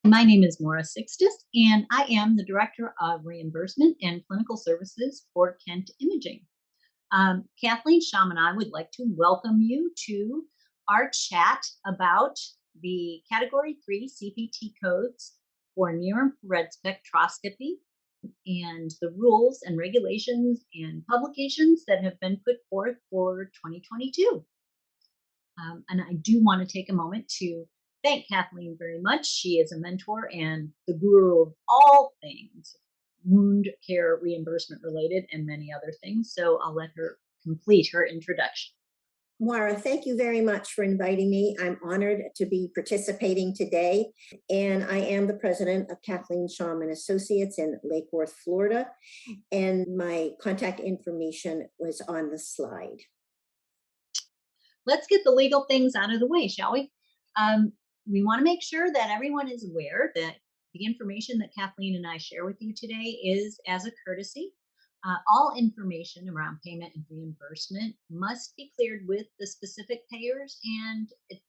My name is Maura Sixtus, and I am the Director of Reimbursement and Clinical Services for Kent Imaging. Kathleen Shum and I would like to welcome you to our chat about the Category 3 CPT codes for near-infrared spectroscopy and the rules and regulations and publications that have been put forth for 2022. And I do want to take a moment to thank Kathleen very much. She is a mentor and the guru of all things wound care reimbursement related and many other things. So I'll let her complete her introduction. Maura, thank you very much for inviting me. I'm honored to be participating today. And I am the president of Kathleen Shum and Associates in Lake Worth, Florida. And my contact information was on the slide. Let's get the legal things out of the way, shall we? We want to make sure that everyone is aware that the information that Kathleen and I share with you today is as a courtesy. All information around payment and reimbursement must be cleared with the specific payers, and it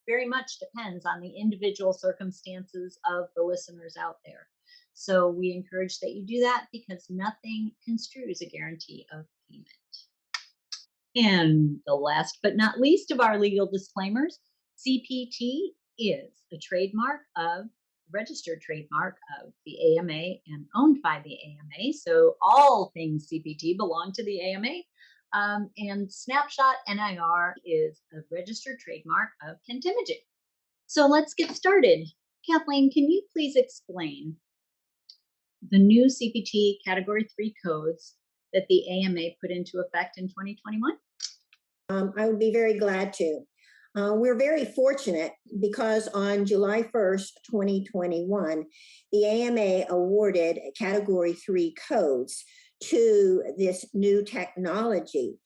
very much depends on the individual circumstances of the listeners out there. So we encourage that you do that because nothing construes a guarantee of payment. And the last but not least of our legal disclaimers, CPT is a registered trademark of the AMA and owned by the AMA. So all things CPT belong to the AMA. And Snapshot NIR is a registered trademark of Kent Imaging. So let's get started. Kathleen, can you please explain the new CPT Category 3 codes that the AMA put into effect in 2021? I would be very glad to. We're very fortunate because on July 1st, 2021, the AMA awarded Category 3 codes to this new technology.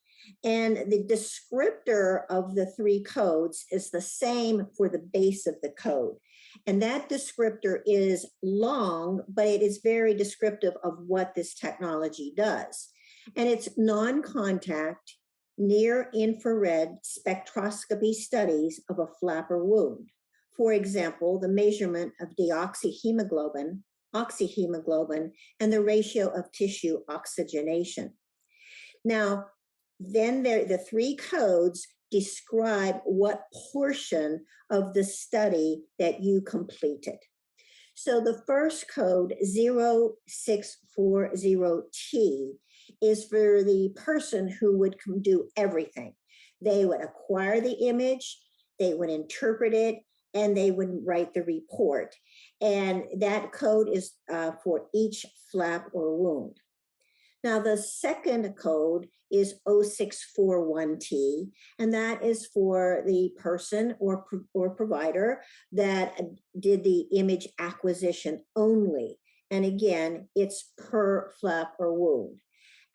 And the descriptor of the 3 codes is the same for the base of the code. And that descriptor is long, but it is very descriptive of what this technology does. And it's non-contact, near-infrared spectroscopy studies of a flapper wound. For example, the measurement of deoxyhemoglobin, oxyhemoglobin, and the ratio of tissue oxygenation. Now, then the 3 codes describe what portion of the study that you completed. So the first code, 0640T, is for the person who would do everything. They would acquire the image, they would interpret it, and they would write the report. And that code is for each flap or wound. Now, the second code is 0641T, and that is for the person or provider that did the image acquisition only. And again, it's per flap or wound.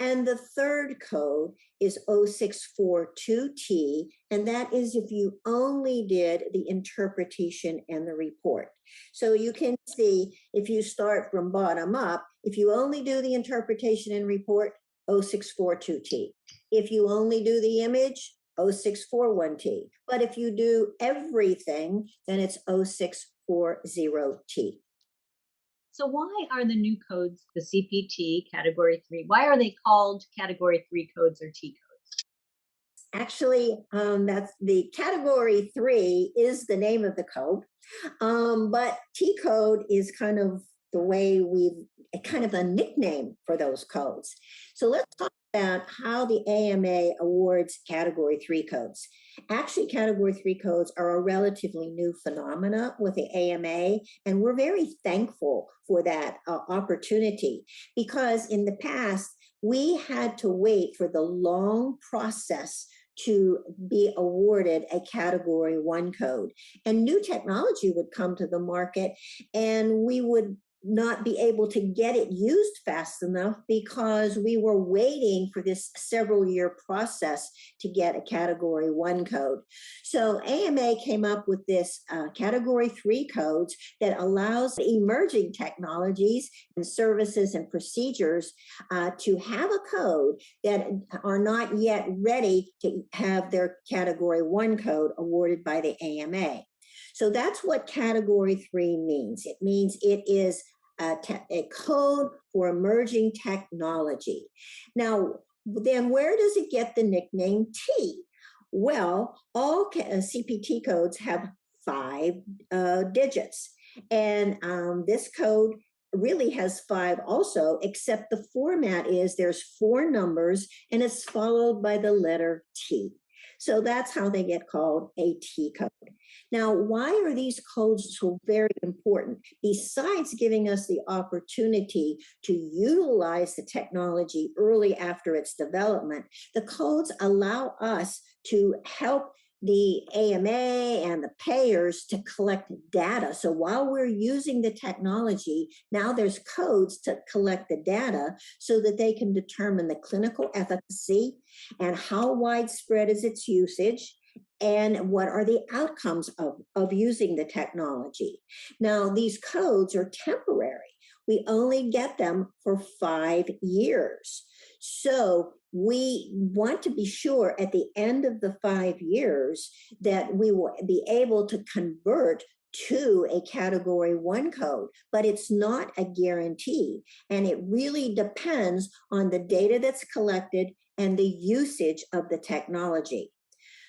And the third code is 0642T, and that is if you only did the interpretation and the report. So you can see if you start from bottom up, if you only do the interpretation and report, 0642T. If you only do the image, 0641T. But if you do everything, then it's 0640T. So why are the new codes, the CPT Category 3, why are they called Category 3 codes or T codes? Actually, that's the Category 3 is the name of the code, but T code is kind of the way kind of a nickname for those codes. So let's talk about how the AMA awards Category 3 codes. Actually, Category 3 codes are a relatively new phenomena with the AMA, and we're very thankful for that opportunity because in the past, we had to wait for the long process to be awarded a Category 1 code. And new technology would come to the market, and we would not be able to get it used fast enough because we were waiting for this several-year process to get a Category 1 code. So AMA came up with this Category 3 codes that allows emerging technologies and services and procedures to have a code that are not yet ready to have their Category 1 code awarded by the AMA. So that's what category 3 means. It means it is a code for emerging technology. Now, then where does it get the nickname T? Well, all CPT codes have 5 digits. And this code really has 5 also, except the format is there's 4 numbers and it's followed by the letter T. So that's how they get called a T code. Now, why are these codes so very important? Besides giving us the opportunity to utilize the technology early after its development, the codes allow us to help the AMA and the payers to collect data. So while we're using the technology, now there's codes to collect the data so that they can determine the clinical efficacy and how widespread is its usage and what are the outcomes of using the technology. Now, these codes are temporary. We only get them for 5 years. So we want to be sure at the end of the 5 years that we will be able to convert to a category 1 code, but it's not a guarantee. And it really depends on the data that's collected and the usage of the technology.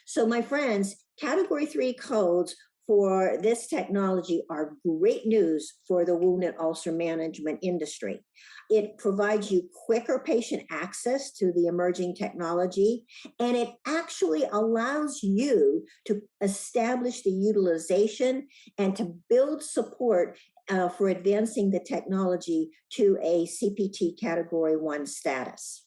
So my friends, category 3 codes for this technology are great news for the wound and ulcer management industry. It provides you quicker patient access to the emerging technology, and it actually allows you to establish the utilization and to build support for advancing the technology to a CPT category 1 status.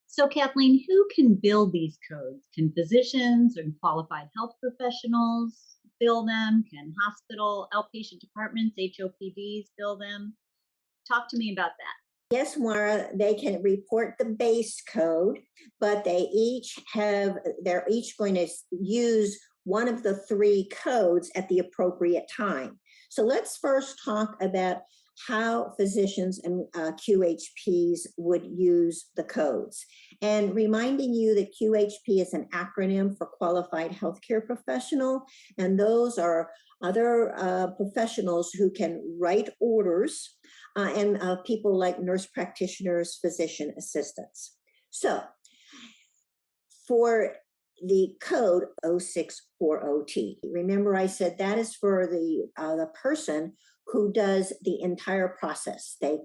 So, Kathleen, who can build these codes? Can physicians and qualified health professionals bill them? Can hospital outpatient departments, HOPDs, bill them? Talk to me about that. Yes, Mara, they can report the base code, but they're each going to use one of the 3 codes at the appropriate time. So let's first talk about how physicians and QHPs would use the codes. And reminding you that QHP is an acronym for Qualified Healthcare Professional, and those are other professionals who can write orders and people like nurse practitioners, physician assistants. So for the code 0640T, remember I said that is for the person who does the entire process. They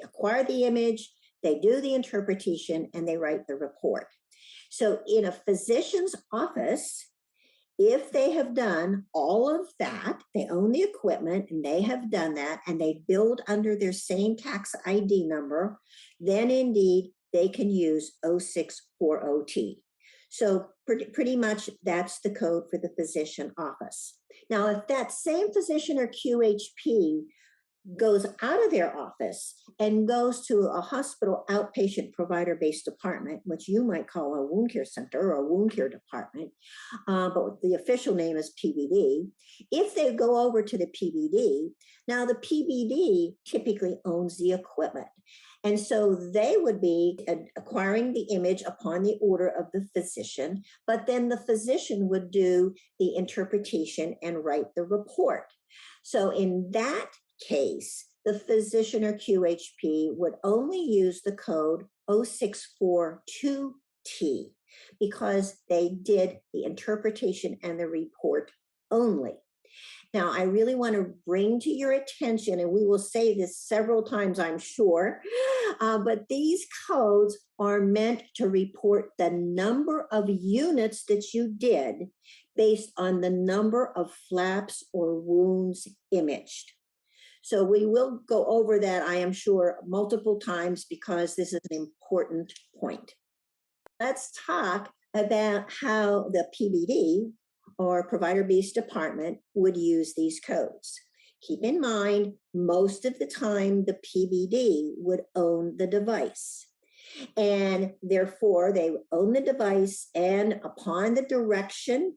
acquire the image, they do the interpretation, and they write the report. So in a physician's office, if they have done all of that, they own the equipment and they have done that, and they billed under their same tax ID number, then indeed they can use 0640T. So pretty much that's the code for the physician office. Now, if that same physician or QHP goes out of their office and goes to a hospital outpatient provider-based department, which you might call a wound care center or a wound care department, but the official name is PBD. If they go over to the PBD, now the PBD typically owns the equipment. And so they would be acquiring the image upon the order of the physician, but then the physician would do the interpretation and write the report. So in that case, the physician or QHP would only use the code 0642T because they did the interpretation and the report only. Now, I really want to bring to your attention, and we will say this several times, I'm sure, but these codes are meant to report the number of units that you did based on the number of flaps or wounds imaged. So we will go over that, I am sure, multiple times because this is an important point. Let's talk about how the PBD or provider-based department would use these codes. Keep in mind, most of the time, the PBD would own the device. And therefore, they own the device, and upon the direction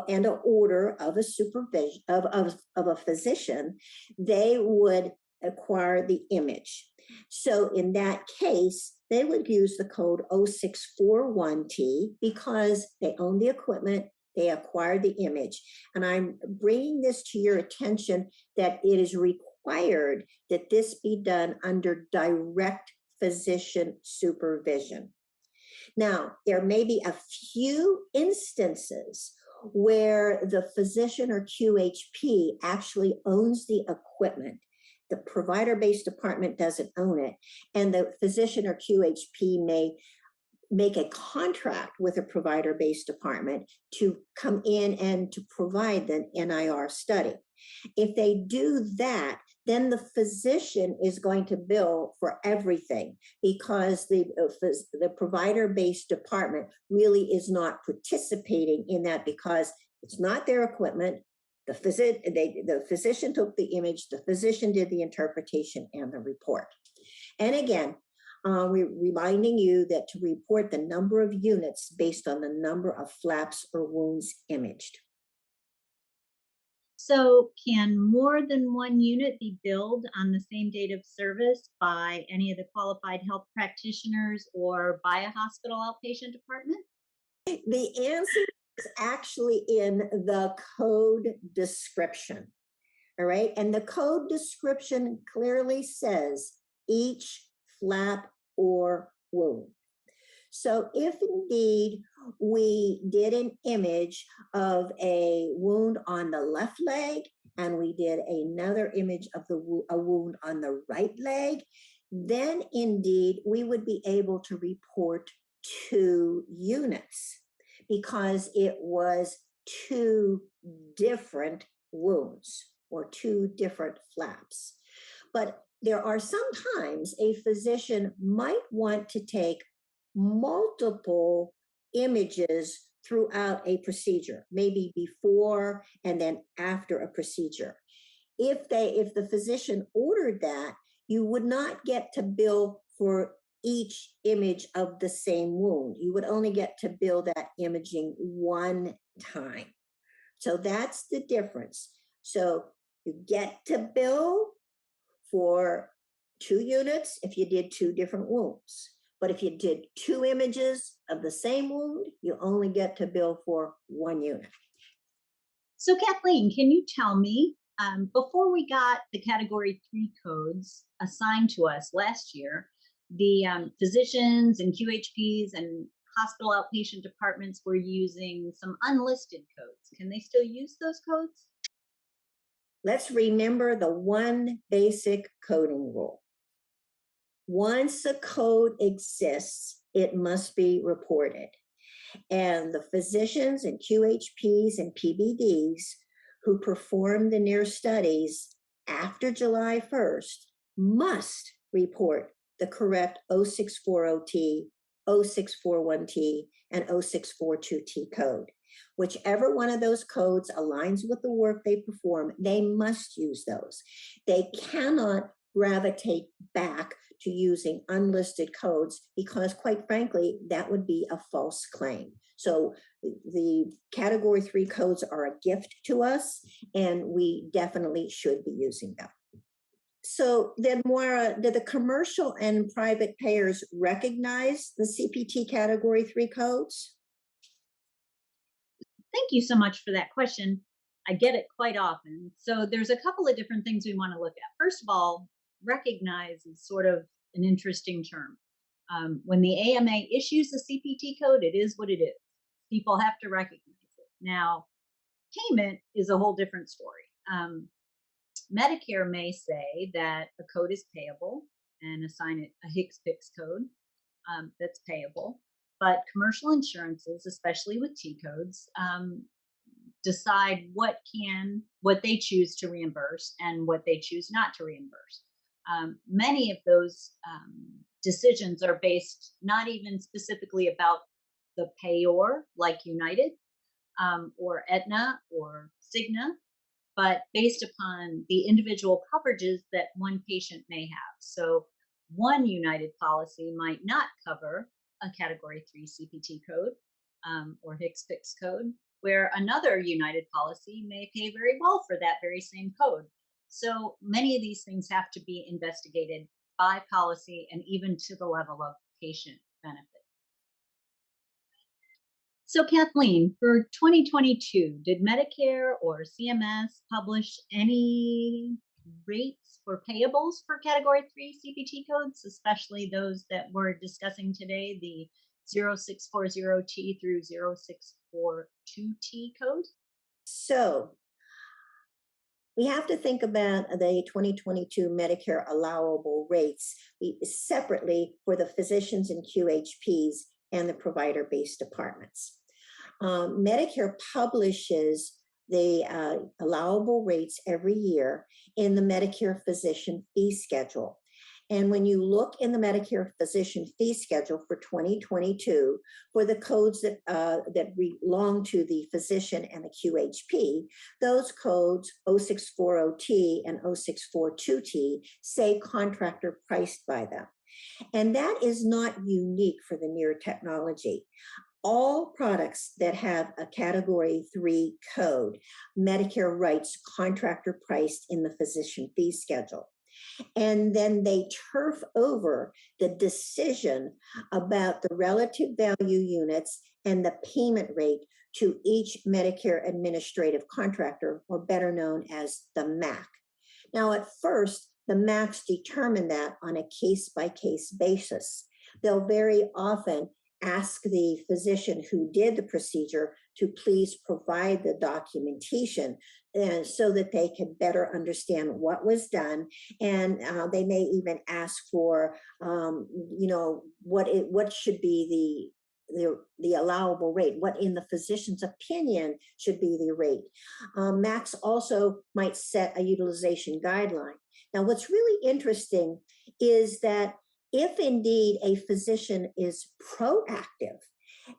and an order of a supervision of a physician, they would acquire the image. So in that case, they would use the code 0641T because they own the equipment They acquired the image. And I'm bringing this to your attention that it is required that this be done under direct physician supervision. Now, there may be a few instances where the physician or QHP actually owns the equipment. The provider based department doesn't own it, and the physician or QHP may make a contract with a provider based department to come in and to provide the NIR study. If they do that, then the physician is going to bill for everything because the provider based department really is not participating in that because it's not their equipment. The physician took the image, the physician did the interpretation and the report. And again, we're reminding you that to report the number of units based on the number of flaps or wounds imaged. So, can more than one unit be billed on the same date of service by any of the qualified health practitioners or by a hospital outpatient department? The answer is actually in the code description. All right. And the code description clearly says each flap or wound. So if indeed we did an image of a wound on the left leg and we did another image of a wound on the right leg, then indeed we would be able to report 2 units because it was 2 different wounds or 2 different flaps. But there are sometimes a physician might want to take multiple images throughout a procedure, maybe before and then after a procedure. If the physician ordered that, you would not get to bill for each image of the same wound. You would only get to bill that imaging one time. So that's the difference. So you get to bill for 2 units if you did 2 different wounds. But if you did 2 images of the same wound, you only get to bill for 1 unit. So, Kathleen, can you tell me, before we got the Category 3 codes assigned to us last year, the physicians and QHPs and hospital outpatient departments were using some unlisted codes. Can they still use those codes? Let's remember the one basic coding rule. Once a code exists, it must be reported. And the physicians and QHPs and PBDs who perform the NIRS studies after July 1st must report the correct 0640T, 0641T, and 0642T code. Whichever one of those codes aligns with the work they perform, they must use those. They cannot gravitate back to using unlisted codes because, quite frankly, that would be a false claim. So the Category 3 codes are a gift to us, and we definitely should be using them. So then, Moira, do the commercial and private payers recognize the CPT Category 3 codes? Thank you so much for that question. I get it quite often. So there's a couple of different things we want to look at. First of all, recognize is sort of an interesting term. When the AMA issues a CPT code, it is what it is. People have to recognize it. Now, payment is a whole different story. Medicare may say that a code is payable and assign it a HCPCS code that's payable. But commercial insurances, especially with T codes, decide what they choose to reimburse and what they choose not to reimburse. Many of those decisions are based not even specifically about the payor, like United or Aetna or Cigna, but based upon the individual coverages that one patient may have. So one United policy might not cover a Category 3 CPT code or HCPCS code, where another United policy may pay very well for that very same code. So many of these things have to be investigated by policy and even to the level of patient benefit. So, Kathleen, for 2022, did Medicare or CMS publish any rates for payables for Category 3 CPT codes, especially those that we're discussing today, the 0640T through 0642T code? So we have to think about the 2022 Medicare allowable rates separately for the physicians and QHPs and the provider based departments. Medicare publishes the allowable rates every year in the Medicare physician fee schedule. And when you look in the Medicare physician fee schedule for 2022, for the codes that belong to the physician and the QHP, those codes 0640T and 0642T say contractor priced by them. And that is not unique for the NIR technology. All products that have a Category 3 code, Medicare writes contractor priced in the physician fee schedule. And then they turf over the decision about the relative value units and the payment rate to each Medicare administrative contractor, or better known as the MAC. Now, at first, the MACs determine that on a case by case basis. They'll very often ask the physician who did the procedure to please provide the documentation so that they can better understand what was done. And they may even ask for, what should be the allowable rate, what in the physician's opinion should be the rate. MACs also might set a utilization guideline. Now, what's really interesting is that if indeed a physician is proactive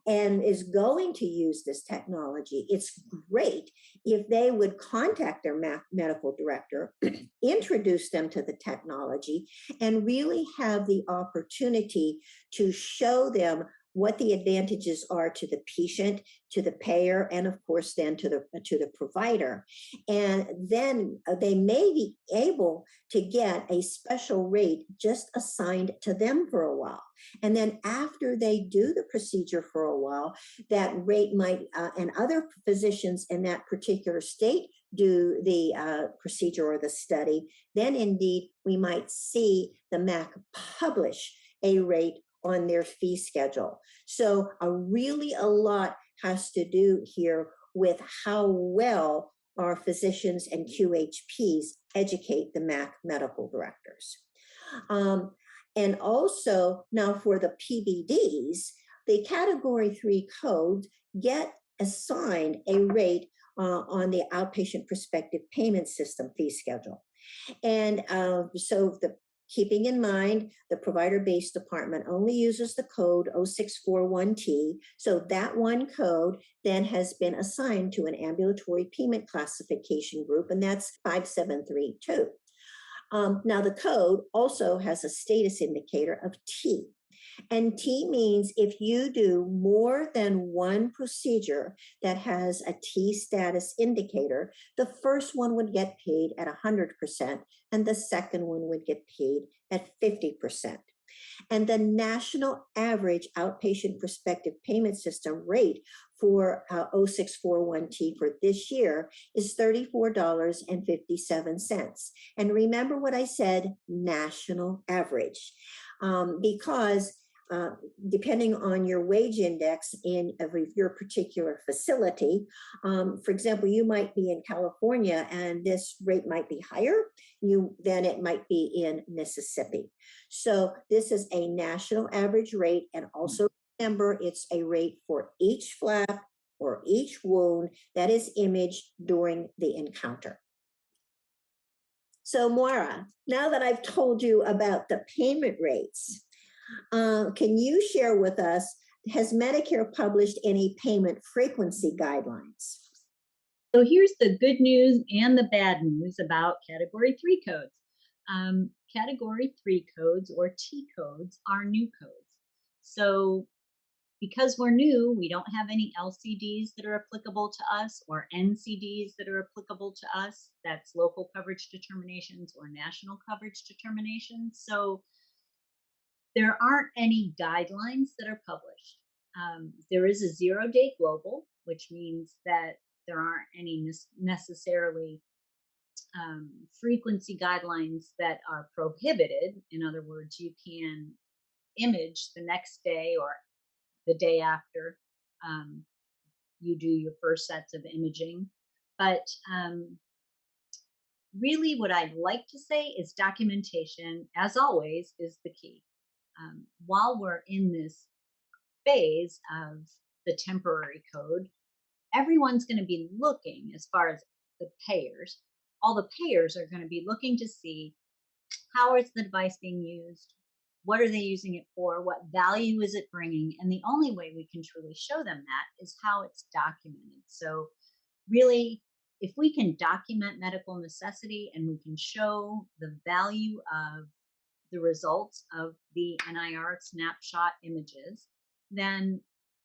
and is going to use this technology, it's great if they would contact their medical director, introduce them to the technology, and really have the opportunity to show them what the advantages are to the patient, to the payer, and of course then to the provider. And then they may be able to get a special rate just assigned to them for a while. And then after they do the procedure for a while, that rate might, and other physicians in that particular state do the procedure or the study, then indeed we might see the MAC publish a rate on their fee schedule. So a lot has to do here with how well our physicians and QHPs educate the MAC medical directors. And also now for the PBDs, the Category 3 codes get assigned a rate on the outpatient prospective payment system fee schedule. And keeping in mind, the provider-based department only uses the code 0641T. So that one code then has been assigned to an ambulatory payment classification group, and that's 5732. Now, the code also has a status indicator of T. And T means if you do more than one procedure that has a T status indicator, the first one would get paid at 100%, and the second one would get paid at 50%. And the national average outpatient prospective payment system rate for 0641T for this year is $34.57. And remember what I said, national average, because depending on your wage index of your particular facility. For example, you might be in California and this rate might be higher than it might be in Mississippi. So this is a national average rate, and also remember it's a rate for each flap or each wound that is imaged during the encounter. So Moira, now that I've told you about the payment rates, can you share with us, has Medicare published any payment frequency guidelines? So here's the good news and the bad news about Category 3 codes. Category 3 codes, or T codes, are new codes. So because we're new, we don't have any LCDs that are applicable to us or NCDs that are applicable to us. That's local coverage determinations or national coverage determinations. So there aren't any guidelines that are published. There is a 0-day global, which means that there aren't any necessarily frequency guidelines that are prohibited. In other words, you can image the next day or the day after you do your first sets of imaging. But really, what I'd like to say is documentation, as always, is the key. While we're in this phase of the temporary code, everyone's going to be looking, as far as the payers, all the payers are going to be looking to see how is the device being used, what are they using it for, what value is it bringing, and the only way we can truly show them that is how it's documented. So really, if we can document medical necessity and we can show the value of the results of the NIR snapshot images, then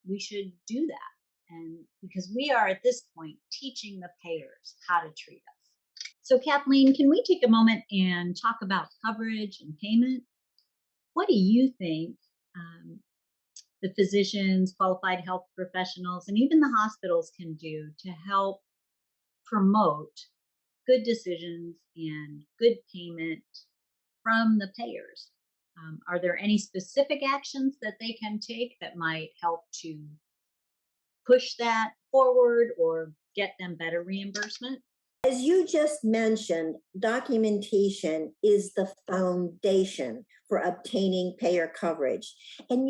we should do that. And because we are at this point teaching the payers how to treat us. So, Kathleen, can we take a moment and talk about coverage and payment? What do you think the physicians, qualified health professionals, and even the hospitals can do to help promote good decisions and good payment from the payers? Are there any specific actions that they can take that might help to push that forward or get them better reimbursement? As you just mentioned, documentation is the foundation for obtaining payer coverage. And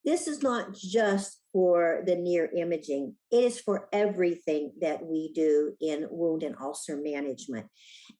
this is not just for the near imaging, it is for everything that we do in wound and ulcer management.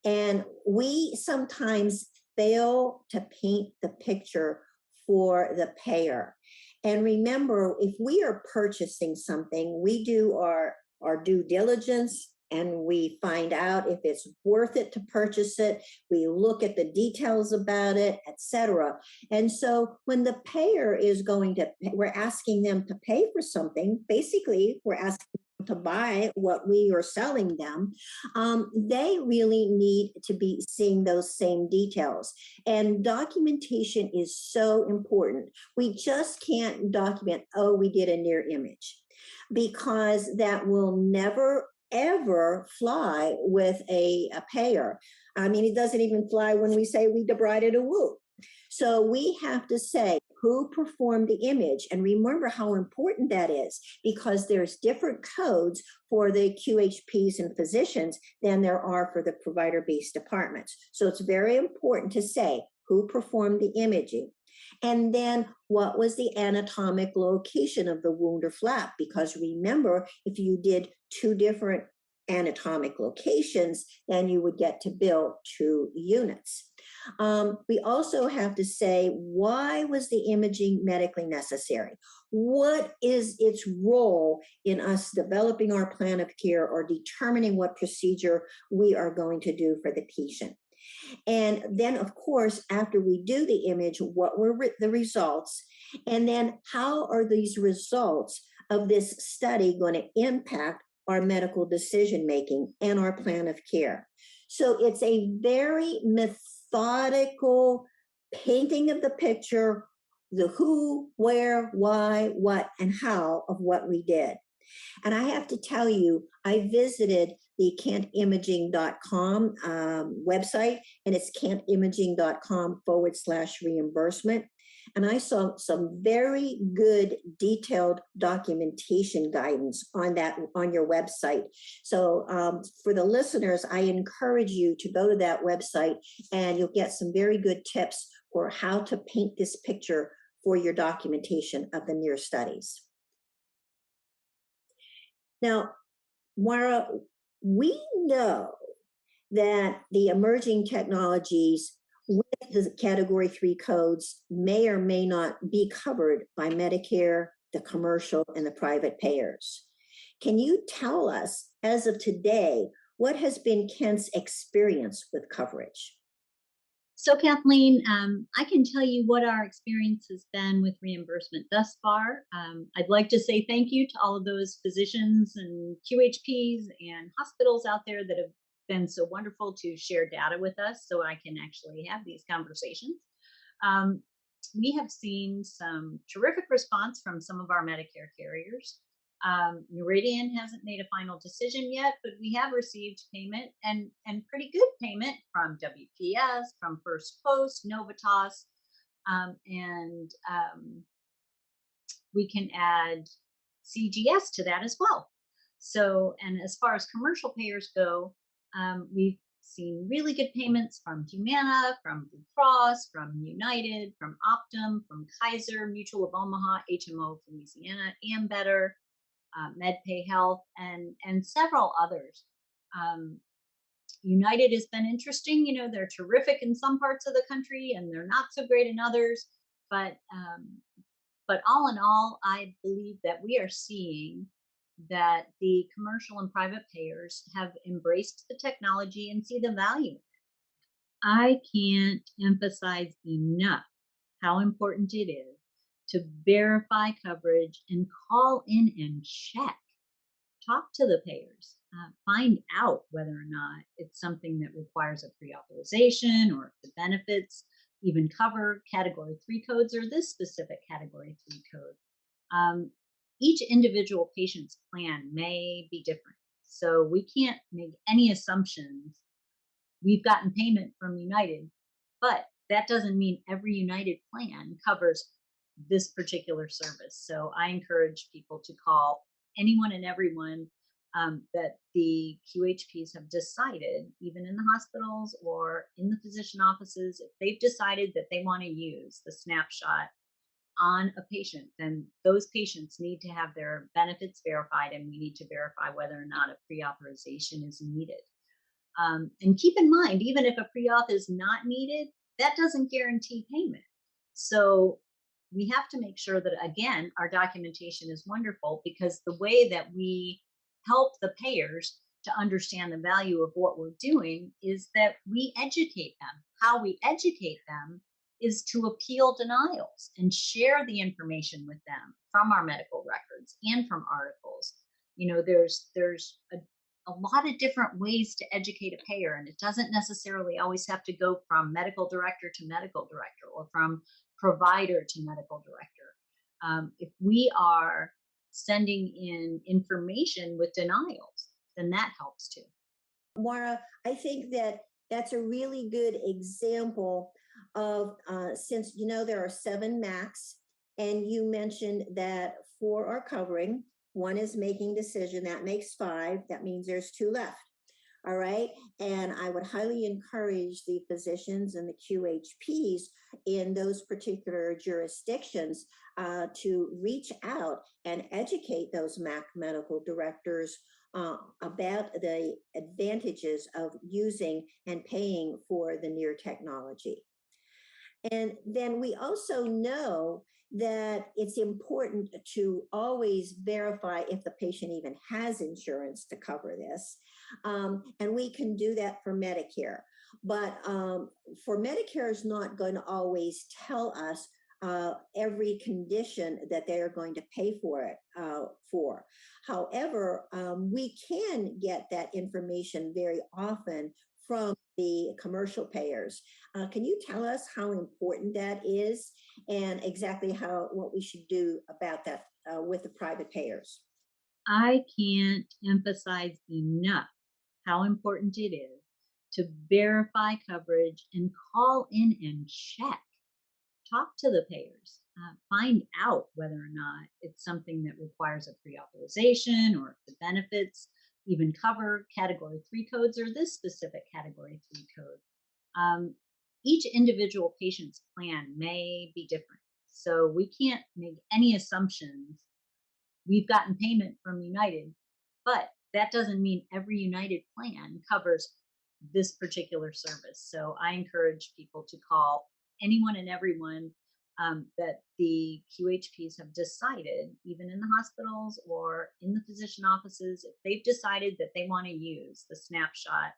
And we sometimes fail to paint the picture for the payer. And remember, if we are purchasing something, we do our due diligence and we find out if it's worth it to purchase it. We look at the details about it, etc. And so when the payer is we're asking them to pay for something, basically we're asking them to buy what we are selling them. They really need to be seeing those same details. And documentation is so important. We just can't document, oh, we did a near image, because that will never ever fly with a payer. I mean, it doesn't even fly when we say we debrided a wound. So we have to say who performed the image, and remember how important that is, because there's different codes for the QHPs and physicians than there are for the provider-based departments. So it's very important to say who performed the imaging. And then what was the anatomic location of the wound or flap? Because remember, if you did two different anatomic locations, then you would get to bill 2 units. We also have to say, why was the imaging medically necessary? What is its role in us developing our plan of care or determining what procedure we are going to do for the patient? And then, of course, after we do the image, what were the results? And then how are these results of this study going to impact our medical decision making and our plan of care? So it's a very methodical painting of the picture, the who, where, why, what, and how of what we did. And I have to tell you, I visited the cantimaging.com website, and it's cantimaging.com/reimbursement. And I saw some very good detailed documentation guidance on your website. So for the listeners, I encourage you to go to that website, and you'll get some very good tips for how to paint this picture for your documentation of the NIRS studies. Now, Moira, we know that the emerging technologies with the Category 3 codes may or may not be covered by Medicare, the commercial, and the private payers. Can you tell us, as of today, what has been Kent's experience with coverage? So, Kathleen, I can tell you what our experience has been with reimbursement thus far. I'd like to say thank you to all of those physicians and QHPs and hospitals out there that have been so wonderful to share data with us so I can actually have these conversations. We have seen some terrific response from some of our Medicare carriers. Meridian hasn't made a final decision yet, but we have received payment and pretty good payment from WPS, from First Coast, Novitas, and we can add CGS to that as well. So, and as far as commercial payers go, we've seen really good payments from Humana, from Blue Cross, from United, from Optum, from Kaiser, Mutual of Omaha, HMO of Louisiana, Ambetter, MedPay Health, and several others. Um, United has been interesting. You know, they're terrific in some parts of the country, and they're not so great in others. But all in all, I believe that we are seeing that the commercial and private payers have embraced the technology and see the value. I can't emphasize enough how important it is to verify coverage and call in and check. Talk to the payers, find out whether or not it's something that requires a pre-authorization or if the benefits even cover category 3 codes or this specific category 3 code. um, each individual patient's plan may be different, so we can't make any assumptions. We've gotten payment from United, but that doesn't mean every United plan covers this particular service. So I encourage people to call anyone and everyone that the QHPs have decided, even in the hospitals or in the physician offices, if they've decided that they want to use the snapshot on a patient, then those patients need to have their benefits verified, and we need to verify whether or not a pre authorization is needed. And keep in mind, even if a pre-auth is not needed, that doesn't guarantee payment. So we have to make sure that, again, our documentation is wonderful, because the way that we help the payers to understand the value of what we're doing is that we educate them. How we educate them is to appeal denials and share the information with them from our medical records and from articles. You know, there's a lot of different ways to educate a payer, and it doesn't necessarily always have to go from medical director to medical director or from provider to medical director. If we are sending in information with denials, then that helps too. Mara, I think that that's a really good example of since there are seven MACs, and you mentioned that four are covering, one is making decision, that makes five. That means there's two left. All right. And I would highly encourage the physicians and the QHPs in those particular jurisdictions to reach out and educate those MAC medical directors about the advantages of using and paying for the NIR technology. And then we also know that it's important to always verify if the patient even has insurance to cover this. And we can do that for Medicare. But for Medicare is not going to always tell us every condition that they are going to pay for it for. However, we can get that information very often from the commercial payers. Can you tell us how important that is and exactly what we should do about that with the private payers? I can't emphasize enough how important it is to verify coverage and call in and check. Talk to the payers, find out whether or not it's something that requires a pre-authorization or if the benefits even cover category 3 codes or this specific category 3 code. um, each individual patient's plan may be different, so we can't make any assumptions. We've gotten payment from United, but that doesn't mean every United plan covers this particular service. So I encourage people to call anyone and everyone that the QHPs have decided, even in the hospitals or in the physician offices, if they've decided that they want to use the snapshot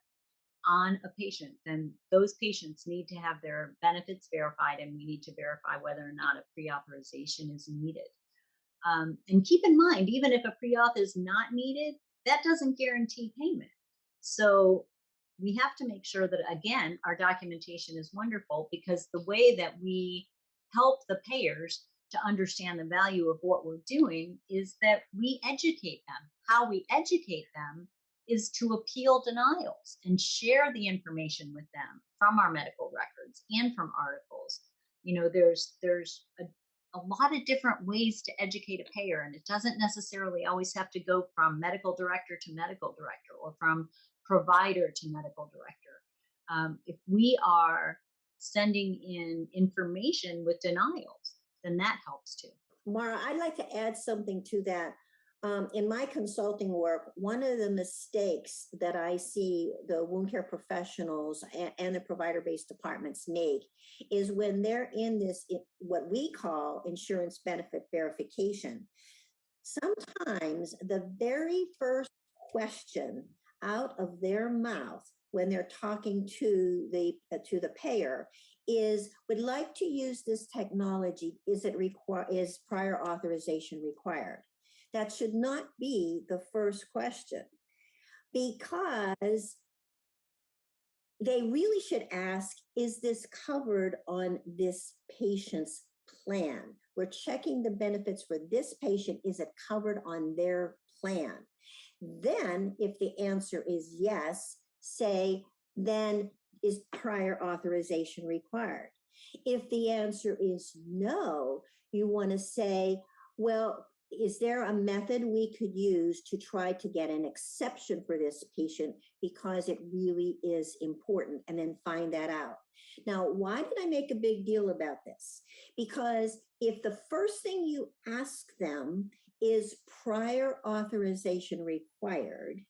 on a patient, then those patients need to have their benefits verified, and we need to verify whether or not a pre authorization is needed. And keep in mind, even if a pre-auth is not needed, that doesn't guarantee payment. So we have to make sure that, again, our documentation is wonderful, because the way that we help the payers to understand the value of what we're doing is that we educate them. How we educate them is to appeal denials and share the information with them from our medical records and from articles. There's a lot of different ways to educate a payer, and it doesn't necessarily always have to go from medical director to medical director or from provider to medical director. If we are sending in information with denials, then that helps too. Mara, I'd like to add something to that. In my consulting work, one of the mistakes that I see the wound care professionals and the provider based departments make is when they're in this, what we call insurance benefit verification. Sometimes the very first question out of their mouth when they're talking to the payer is, would like to use this technology, is prior authorization required? That should not be the first question, because they really should ask, is this covered on this patient's plan? We're checking the benefits for this patient. Is it covered on their plan? Then, if the answer is yes, say, then is prior authorization required? If the answer is no, you want to say, well, is there a method we could use to try to get an exception for this patient because it really is important, and then find that out. Now, why did I make a big deal about this? Because if the first thing you ask them is prior authorization required,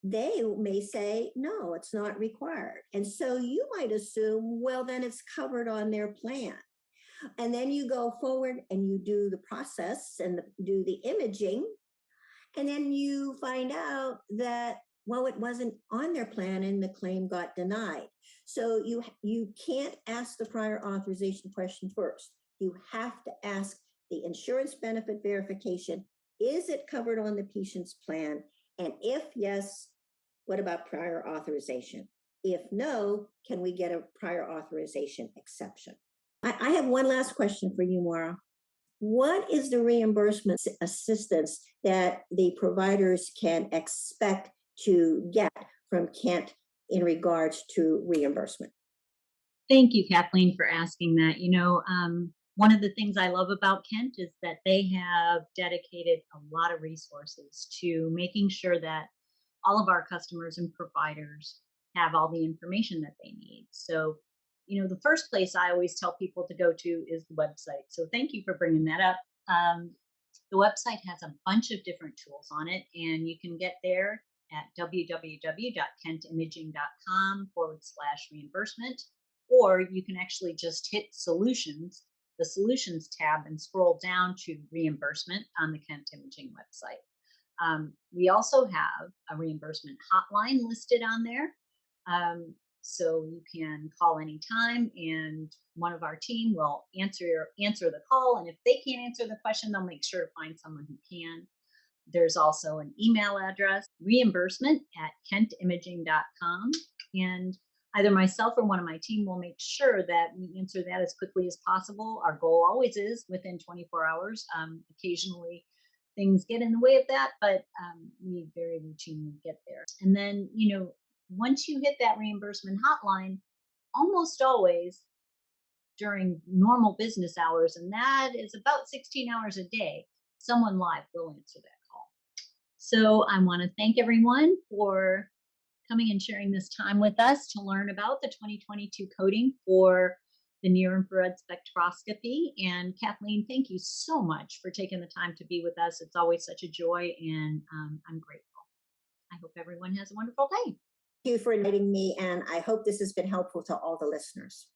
they may say, no, it's not required. And so you might assume, well, then it's covered on their plan. And then you go forward and you do the process and do the imaging. And then you find out that, well, it wasn't on their plan and the claim got denied. So you can't ask the prior authorization question first. You have to ask the insurance benefit verification. Is it covered on the patient's plan? And if yes, what about prior authorization? If no, can we get a prior authorization exception? I have one last question for you, Maura. What is the reimbursement assistance that the providers can expect to get from Kent in regards to reimbursement? Thank you, Kathleen, for asking that. One of the things I love about Kent is that they have dedicated a lot of resources to making sure that all of our customers and providers have all the information that they need. So, the first place I always tell people to go to is the website. So, thank you for bringing that up. The website has a bunch of different tools on it, and you can get there at www.kentimaging.com/reimbursement, or you can actually just hit solutions, the solutions tab, and scroll down to reimbursement on the Kent Imaging website. We also have a reimbursement hotline listed on there. So you can call anytime, and one of our team will answer the call. And if they can't answer the question, they'll make sure to find someone who can. There's also an email address, reimbursement@kentimaging.com. And either myself or one of my team will make sure that we answer that as quickly as possible. Our goal always is within 24 hours. Occasionally, things get in the way of that, but we very routinely get there. And then, once you hit that reimbursement hotline, almost always during normal business hours, and that is about 16 hours a day, someone live will answer that call. So I want to thank everyone for coming and sharing this time with us to learn about the 2022 coding for the near infrared spectroscopy. And Kathleen, thank you so much for taking the time to be with us. It's always such a joy, and I'm grateful. I hope everyone has a wonderful day. Thank you for inviting me, and I hope this has been helpful to all the listeners.